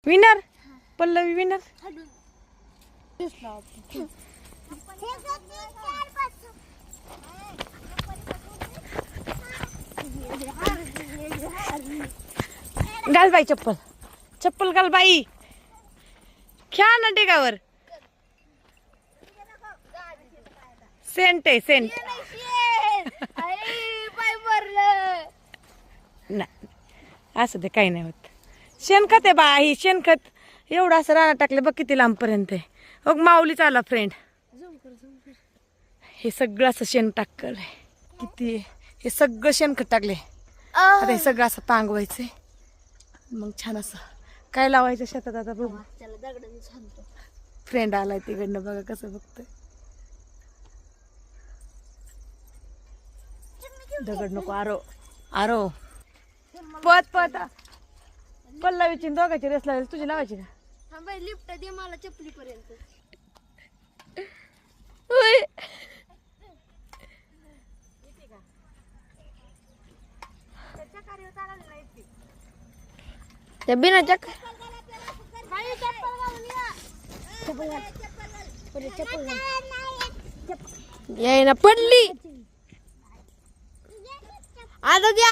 Winner Pallavi winner. घाल बाई चप्पल, चप्पल घाल बाई. खेळा ना टेकावर. सेंट आहे सेंट. नाही असं ते काही नाही होत. शेणखत आहे बा, ही शेणखत एवढं असं राणा टाकलं बघ किती लांबपर्यंत आहे. बघ माऊलीच आला फ्रेंड. हे सगळं असं शेण टाकलंय किती. हे सगळं शेणखत टाकले. आता हे सगळं असं पांगवायचंय मग छान असं काय लावायचं शेतात. आता बघू फ्रेंड आलाय तिकडनं बघा कसं बघतोय. दगड नको आरो आरो. पत पत पल्लवीची दोघांची रेस लावायची. तुझी लावायची का? लिफ्ट दे मला चपली पर्यंत. बिना चक ये ना पडली आता द्या.